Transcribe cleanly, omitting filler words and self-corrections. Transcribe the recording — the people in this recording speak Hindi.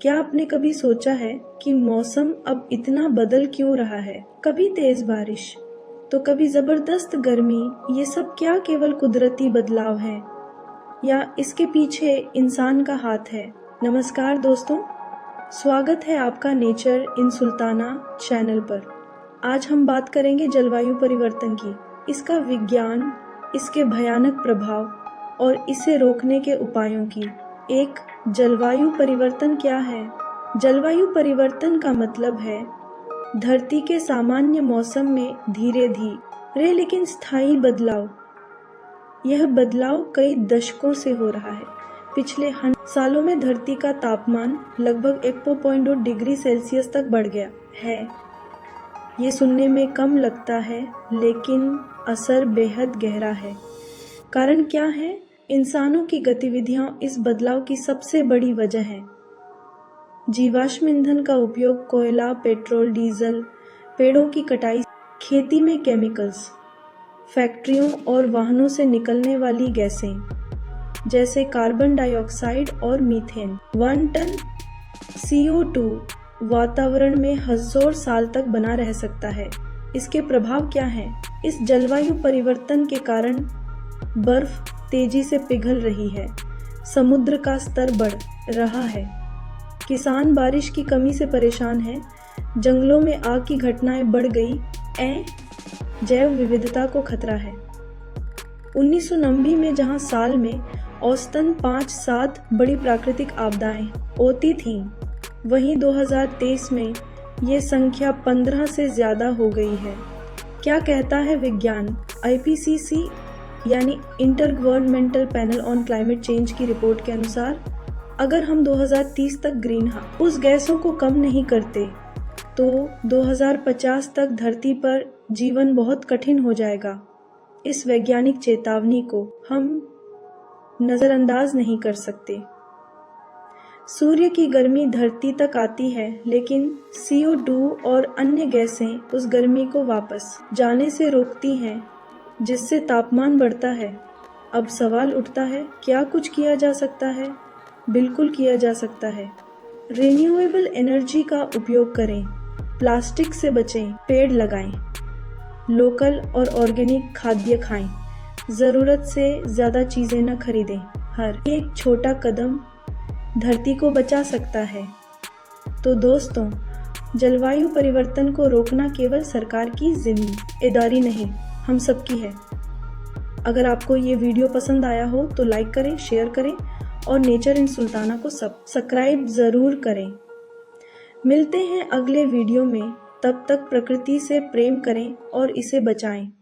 क्या आपने कभी सोचा है कि मौसम अब इतना बदल क्यों रहा है? कभी तेज बारिश तो कभी जबरदस्त गर्मी। ये सब क्या केवल कुदरती बदलाव है या इसके पीछे इंसान का हाथ है? नमस्कार दोस्तों, स्वागत है आपका नेचर इन सुल्ताना चैनल पर। आज हम बात करेंगे जलवायु परिवर्तन की, इसका विज्ञान, इसके भयानक प्रभाव और इसे रोकने के उपायों की। एक, जलवायु परिवर्तन क्या है? जलवायु परिवर्तन का मतलब है धरती के सामान्य मौसम में धीरे धीरे लेकिन स्थायी बदलाव। यह बदलाव कई दशकों से हो रहा है। पिछले 100 सालों में धरती का तापमान लगभग 1.2 डिग्री सेल्सियस तक बढ़ गया है। ये सुनने में कम लगता है, लेकिन असर बेहद गहरा है। कारण क्या है? इंसानों की गतिविधियां इस बदलाव की सबसे बड़ी वजह है। जीवाश्म ईंधन का उपयोग, कोयला, पेट्रोल, डीजल, पेड़ों की कटाई, खेती में केमिकल्स, फैक्ट्रियों और वाहनों से निकलने वाली गैसें जैसे कार्बन डाइऑक्साइड और मीथेन। 1 टन CO2 वातावरण में 1000 साल तक बना रह सकता है। इसके प्रभाव क्या हैं? इस जलवायु परिवर्तन के कारण बर्फ तेजी से पिघल रही है, समुद्र का स्तर बढ़ रहा है, किसान बारिश की कमी से परेशान हैं, जंगलों में आग की घटनाएं बढ़ गई, जैव विविधता को खतरा है। 1990 में जहां साल में औसतन 5-7 बड़ी प्राकृतिक आपदाएं होती थीं, वहीं 2023 में ये संख्या 15 से ज्यादा हो गई है। क्या कहता है विज्ञान? IPCC यानी inter governmental panel on climate change की रिपोर्ट के अनुसार अगर हम 2030 तक ग्रीन हाउस गैसों को कम नहीं करते तो 2050 तक धरती पर जीवन बहुत कठिन हो जाएगा। इस वैज्ञानिक चेतावनी को हम नजरअंदाज नहीं कर सकते। सूर्य की गर्मी धरती तक आती है, लेकिन CO2 और अन्य गैसें उस गर्मी को वापस जाने से रोकती हैं, जिससे तापमान बढ़ता है। अब सवाल उठता है, क्या कुछ किया जा सकता है? बिल्कुल किया जा सकता है। रिन्यूएबल एनर्जी का उपयोग करें, प्लास्टिक से बचें, पेड़ लगाएं, लोकल और ऑर्गेनिक खाद्य खाएं, ज़रूरत से ज़्यादा चीज़ें न खरीदें। हर एक छोटा कदम धरती को बचा सकता है। तो दोस्तों, जलवायु परिवर्तन को रोकना केवल सरकार की जिम्मेदारी नहीं, हम सबकी है। अगर आपको ये वीडियो पसंद आया हो तो लाइक करें, शेयर करें और नेचर इन सुल्ताना को सब्सक्राइब ज़रूर करें। मिलते हैं अगले वीडियो में, तब तक प्रकृति से प्रेम करें और इसे बचाएं।